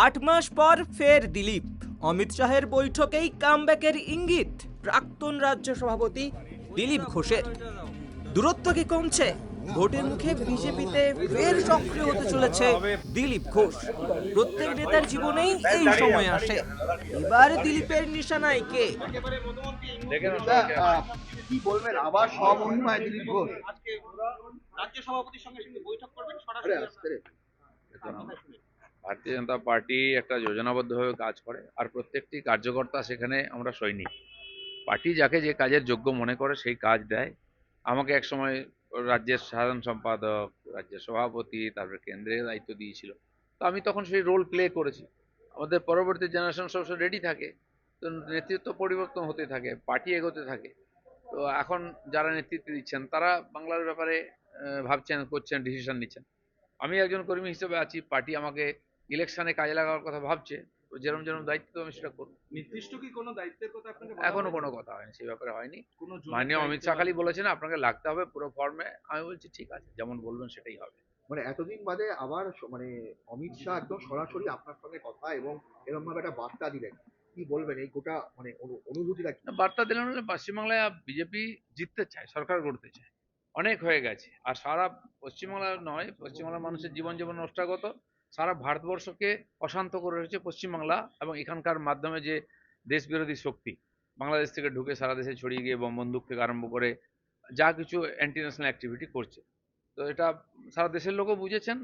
8 মাস পর ফের দিলীপ। অমিত শাহের বৈঠকেই কামব্যাকের ইঙ্গিত প্রাক্তন রাজ্য সভাপতি দিলীপ ঘোষের। দূরত্ব কি কমছে? ভোটের মুখে বিজেপিতে ফের সক্রিয় হতে চলেছে দিলীপ ঘোষ। প্রত্যেক নেতার জীবনেই এই সময় আসে। এবার দিলীপের নিশানায় কে? কি বলবেন আবার স্বমহিমায় দিলীপ ঘোষ? আজকে রাজ্য সভাপতির সঙ্গে বৈঠক করবেন আরে আস্তে রে। ভারতীয় জনতা পার্টি একটা যোজনাবদ্ধভাবে কাজ করে, আর প্রত্যেকটি কার্যকর্তা সেখানে আমরা সৈনিক। পার্টি যাকে যে কাজের যোগ্য মনে করে সেই কাজ দেয়। আমাকে একসময় রাজ্যের সাধারণ সম্পাদক, রাজ্যের সভাপতি, তারপরে কেন্দ্রের দায়িত্ব দিয়েছিল, তো আমি তখন সেই রোল প্লে করেছি। আমাদের পরবর্তী জেনারেশন সবসময় রেডি থাকে, তো নেতৃত্ব পরিবর্তন হতে থাকে, পার্টি এগোতে থাকে। তো এখন যারা নেতৃত্ব দিচ্ছেন তারা বাংলার ব্যাপারে ভাবছেন, করছেন, ডিসিশন নিচ্ছেন। আমি একজন কর্মী হিসেবে আছি, পার্টি আমাকে ইলেকশনে কাজে লাগানোর কথা ভাবছে, তো যেরকম যেরকম দায়িত্ব আমি সেটা করবো। নির্দিষ্ট কি কোনো দায়িত্বের কথা আপনাকে এখনো কোনো কথা হয়নি, সেই ব্যাপারে হয়নি। কোনো মাননীয় অমিত শাহ খালি বলেছেন আপনাকে লাগতে হবে পুরো ফর্মে। আমি বলছি ঠিক আছে, যেমন বলবেন সেটাই হবে। মানে এতদিন বাদে আবার মানে অমিত শাহ একদম সরাসরি আপনার সঙ্গে কথা এবং এরকম ভাবে একটা বার্তা দিলেন, কি বলবেন এই গোটা মানে অনুভূতিটা কি? বার্তা দিলেন হলে পশ্চিমবাংলায় বিজেপি জিততে চায়, সরকার গড়তে চায়। অনেক হয়ে গেছে, আর সারা পশ্চিমবাংলা নয়, পশ্চিমবাংলার মানুষের জীবন জীবন নষ্টাগত, সারা ভারতবর্ষকে অশান্ত করে রেখেছে পশ্চিমবাংলা এবং এখানকার মাধ্যমে যে দেশ বিরোধী শক্তি বাংলাদেশ থেকে ঢুকে সারা দেশে ছড়িয়ে গিয়ে বোম বন্দুক থেকে আরম্ভ করে যা কিছু অ্যান্টি ন্যাশনাল অ্যাক্টিভিটি করছে, তো এটা সারা দেশের লোকও বুঝেছেন।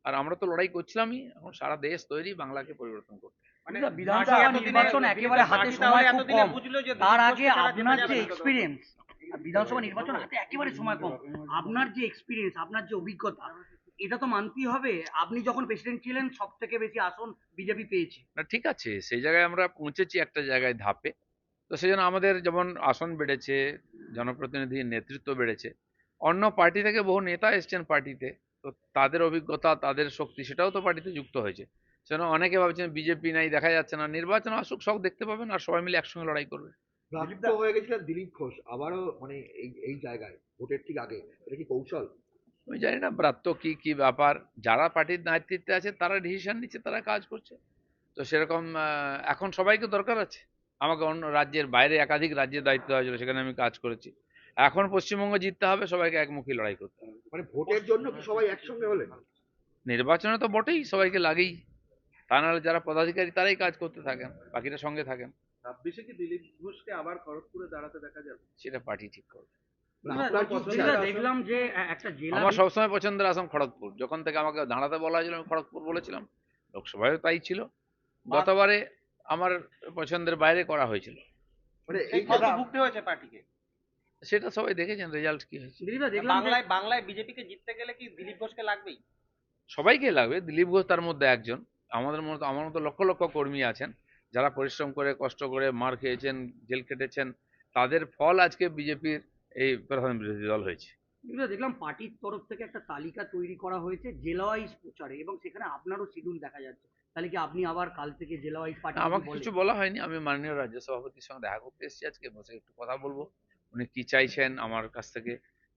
আর আমরা তো লড়াই করছিলামই, এখন সারা দেশ তৈরি বাংলাকে পরিবর্তন করতে। মানে বিধানসভা নির্বাচন একেবারে হাতে সময় খুব কম। তার আগে আপনার যে এক্সপিরিয়েন্স এক্সপিরিয়েন্স, বিধানসভা নির্বাচন হাতে একেবারে সময় কম, আপনার যে এক্সপিরিয়েন্স, আপনার যে অভিজ্ঞতা, এটা তো মানতেই হবে। আপনি যখন প্রেসিডেন্ট ছিলেন সব থেকে বেশি আসন বিজেপি পেয়েছে। না ঠিক আছে, সেই জায়গায় আমরা পৌঁছেছি একটা জায়গায় ধাপে, তো সেই জন্য আমাদের যেমন আসন বেড়েছে, জনপ্রতিনিধির নেতৃত্ব বেড়েছে, অন্য পার্টি থেকে বহু নেতা এসছেন পার্টিতে, তো তাদের অভিজ্ঞতা, তাদের শক্তি সেটাও তো পার্টিতে যুক্ত হয়েছে। সেজন্য অনেকে ভাবছেন বিজেপি নাই, দেখা যাচ্ছে না। নির্বাচন আসুক, সব দেখতে পাবেন, আর সবাই মিলে একসঙ্গে লড়াই করবে। প্রাপ্ত হয়ে গেছিলেন দিলীপ ঘোষ আবারও মানে এই এই জায়গায় ভোটের ঠিক আগে, এটা কি কৌশল? আমি জানি না ব্রাত্য কি কি ব্যাপার, যারা পার্টির নেতৃত্বে আছে তারা ডিসিশন নিচ্ছে, তারা কাজ করছে। তো সেরকম এখন সবাইকে দরকার আছে। আমাকে অন্য রাজ্যের বাইরে একাধিক রাজ্যের দায়িত্ব হয়েছিল, সেখানে আমি কাজ করেছি। এখন পশ্চিমবঙ্গ জিততে হবে, সবাইকে একমুখী লড়াই করতে হবে। মানে ভোটের জন্য কি সবাই একসঙ্গে হলেন? নির্বাচনে তো বটেই, সবাইকে লাগেই। তা নাহলে যারা পদাধিকারী তারাই কাজ করতে থাকেন, বাকিরা সঙ্গে থাকেন। 26-এ কি দিলীপ ঘোষকে আবার খড়গপুরে দাঁড়াতে দেখা যাবে? সেটা পার্টি ঠিক করবে। মানে আপনার কি ইচ্ছা? দিলীপদা, দেখলাম যে একটা জেলা আমার সবসময় পছন্দের আসাম খড়গপুর। যখন থেকে আমাকে দাঁড়াতে বলা হয়েছিল আমি খড়গপুর বলেছিলাম। লোকসভায়ও তাই ছিল। গতবারে আমার পছন্দের বাইরে করা হয়েছিল। মানে এই এই কথা ভুগতে হয়েছে পার্টিকে। সেটা সবাই দেখেছেন রেজাল্ট কি হয়েছে। দিলীপদা, দেখলাম যে বাংলায় বিজেপিকে জিততে গেলে কি দিলীপ ঘোষকে লাগবেই? সবাইকে লাগবে, দিলীপ ঘোষ তার মধ্যে একজন। আমার মতো লক্ষ লক্ষ কর্মী আছেন যারা পরিশ্রম করে, কষ্ট করে, মার খেয়েছেন, জেল কেটেছেন, তাদের ফল আজকে বিজেপির এই প্রধান বিরোধী দল হয়েছে। দিলীপদা, দেখলাম পার্টির তরফ থেকে একটা তালিকা তৈরি করা হয়েছে জেলা ওয়াইজ প্রচারে, এবং সেখানে আপনারও শিডিউল দেখা যাচ্ছে। তাহলে কি আপনি আবার কাল থেকে জেলা ওয়াইজ পার্টি? আমাকে কিছু বলা হয়নি, আমি মাননীয় রাজ্য সভাপতির সঙ্গে দেখা করতে এসেছি, আজকে বসে একটু কথা বলবো, উনি কি চাইছেন আমার কাছ থেকে।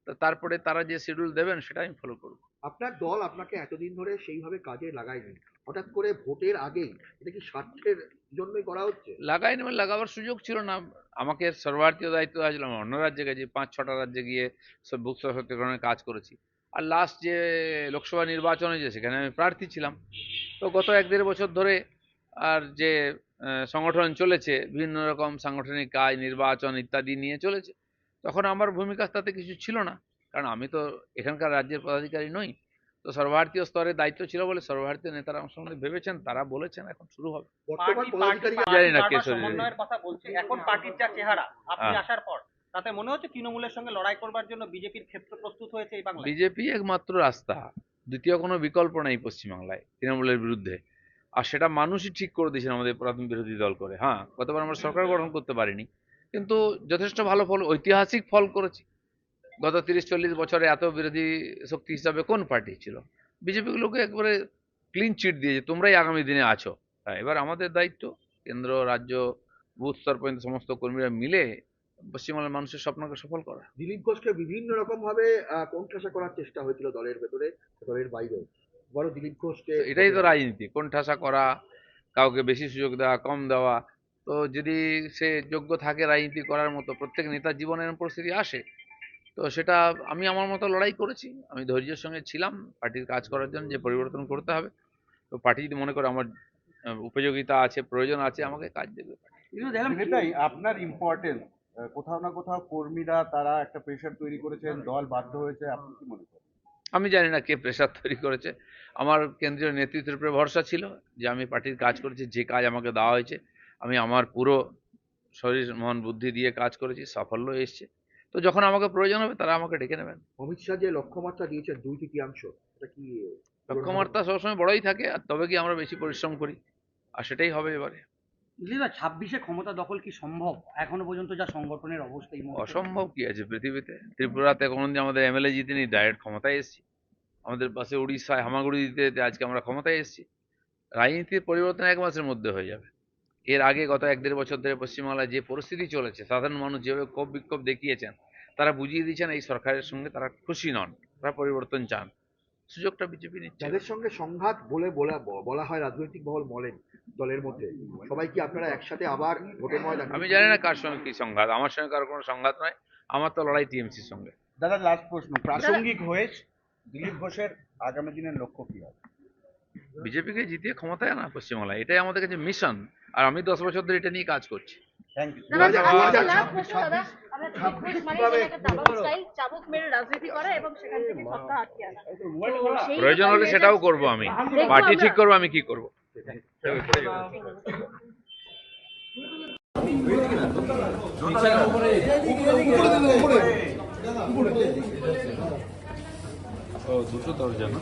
তো তারপরে তারা যে শিডিউল দেবেন সেটা আমি ফলো করবো। আপনার দল আপনাকে এতদিন ধরে সেইভাবে কাজে লাগায়নি, হঠাৎ করে ভোটের আগেই এটা কি স্বার্থের জন্যই করা হচ্ছে? লাগাইনি, মানে লাগাবার সুযোগ ছিল না। আমাকে সর্বভারতীয় দায়িত্ব আসলে আমি অন্য রাজ্যে গেছি, 5-6টা রাজ্যে গিয়ে সব বুথ সশক্তিকরণের কাজ করেছি। আর লাস্ট যে লোকসভা নির্বাচন হয়েছে সেখানে আমি প্রার্থী ছিলাম। তো গত 1-1.5 বছর ধরে আর যে সংগঠন চলেছে, বিভিন্ন রকম সাংগঠনিক কাজ, নির্বাচন ইত্যাদি নিয়ে চলেছে, তখন আমার ভূমিকা তাতে কিছু ছিল না, কারণ আমি তো এখানকার রাজ্যের পদাধিকারী নই। তো সর্বভারতীয় স্তরে দায়িত্ব ছিল বলে সর্বভারতীয় নেতারা আমার সঙ্গে ভেবেছেন, তারা বলেছেন, এখন শুরু হবে। বর্তমান পদাধিকারী জানি না কে বারবার সরিয়ে সমন্বয়ের কথা বলছে। এখন পার্টির যা চেহারা আপনি হ্যাঁ। আসার পর, তাতে মনে হচ্ছে তৃণমূলের সঙ্গে লড়াই করবার জন্য বিজেপির ক্ষেত্র প্রস্তুত হয়েছে এই বাংলায়। বিজেপি একমাত্র রাস্তা, দ্বিতীয় কোনো বিকল্প নেই পশ্চিমবাংলায় তৃণমূলের বিরুদ্ধে। আর সেটা মানুষই ঠিক করে দিয়েছেন আমাদের প্রধান বিরোধী দল করে। হ্যাঁ, গতবার আমরা সরকার গঠন করতে পারিনি, কিন্তু যথেষ্ট ভালো ফল, ঐতিহাসিক ফল করেছি। গত 30-40 বছরে এত বিরোধী শক্তি হিসাবে কোন পার্টি ছিল? বিজেপি গুলোকে একবারে ক্লিন চিট দিয়েছে, তোমরাই আগামী দিনে আছো। হ্যাঁ, এবার আমাদের দায়িত্ব কেন্দ্র, রাজ্য, বুথ স্তর পর্যন্ত সমস্ত কর্মীরা মিলে পশ্চিমবাংলার মানুষের স্বপ্নকে সফল করা। দিলীপ ঘোষকে বিভিন্ন রকম ভাবে কোণঠাসা করার চেষ্টা হয়েছিল দলের ভেতরে, দলের বাইরেও। বড় দিলীপ ঘোষকে তো এটাই তো রাজনীতি, কোণঠাসা করা, কাউকে বেশি সুযোগ দেওয়া, কম দেওয়া। তো যদি সে যোগ্য থাকে রাজনীতি করার মতো, প্রত্যেক নেতার জীবনে এরকম পরিস্থিতি আসে, তো সেটা আমি আমার মতো লড়াই করেছি। আমি ধৈর্যের সঙ্গে ছিলাম পার্টির কাজ করার জন্য, যে পরিবর্তন করতে হবে। তো পার্টি যদি মনে করে আমার উপযোগিতা আছে, প্রয়োজন আছে, আমাকে কাজ দেবে। কিন্তু দেখলাম এটাই আপনার ইম্পর্টেন্স। কোথাও না কোথাও কর্মীরা তারা একটা প্রেশার তৈরি করেছেন, দল বাধ্য হয়েছে, আপনি কি মনে করেন? আমি জানি না কে প্রেশার তৈরি করেছে। আমার কেন্দ্রীয় নেতৃত্বের উপরে ভরসা ছিল যে আমি পার্টির কাজ করেছি, যে কাজ আমাকে দেওয়া হয়েছে আমি আমার পুরো শরীর মন বুদ্ধি দিয়ে কাজ করেছি, সাফল্য এসছে। তো যখন আমাকে প্রয়োজন হবে তারা আমাকে ডেকে নেবেন। অমিত শাহ যে লক্ষ্যমাত্রা দিয়েছেন 2/3, এটা কি লক্ষ্যমাত্রা সবসময় বড়ই থাকে, আর তবে কি আমরা বেশি পরিশ্রম করি, আর সেটাই হবে এবারে। দিলীপদা 26-এ ক্ষমতা দখল কি সম্ভব এখনো পর্যন্ত যা সংগঠনের অবস্থা এই মুহূর্তে? অসম্ভব কি আছে পৃথিবীতে? ত্রিপুরাতে কোনোদিন আমাদের এমএলএ জিতেনি, ডাইরেক্ট ক্ষমতায় এসেছি। আমাদের পাশে উড়িষ্যায় হামাগুড়ি দিতে দিতে আজকে আমরা ক্ষমতায় এসেছি। রাজনীতির পরিবর্তন 1 মাসের মধ্যে হয়ে যাবে। এর আগে গত 1-1.5 বছর ধরে পশ্চিমবাংলায় যে পরিস্থিতি চলেছে, সাধারণ মানুষ যেভাবে ক্ষোভ বিক্ষোভ দেখিয়েছেন, তারা বুঝিয়ে দিয়েছেন এই সরকারের সঙ্গে তারা খুশি নন, তারা পরিবর্তন চান। সুযোগটা বিজেপি নিচ্ছে। যাদের সঙ্গে সংঘাত বলা হয় রাজনৈতিক মহল বলেন দলের মধ্যে, সবাই কি আপনারা একসাথে আবার ভোটের ময়দানে? আমি জানি না কার সঙ্গে কি সংঘাত, আমার সঙ্গে কারো কোনো সংঘাত নয়। আমার তো লড়াই টিএমসির সঙ্গে। দাদা লাস্ট প্রশ্ন, প্রাসঙ্গিক হয়ে দিলীপ ঘোষের আগামী দিনের লক্ষ্য কি হবে? বিজেপিকে জিতিয়ে ক্ষমতায় আনা পশ্চিমবাংলায়, এটাই আমাদের কাছে মিশন। আর আমি 10 বছর ধরে এটা নিয়ে কাজ করছি। Thank you. দাদা, একটা last প্রশ্ন দাদা, আমরা দিলীপ ঘোষ মানে যেটাকে দাবাং স্টাইল চাবুক মেরে রাজনীতি করা এবং সেখান থেকে সত্তা আটকে আনা। তো সেই প্রয়োজন হলে ব্যাপারে সেটাও করব আমি। দেখবো পার্টি আমরা। ঠিক করবো আমি কি করব। দুটো দরজা না?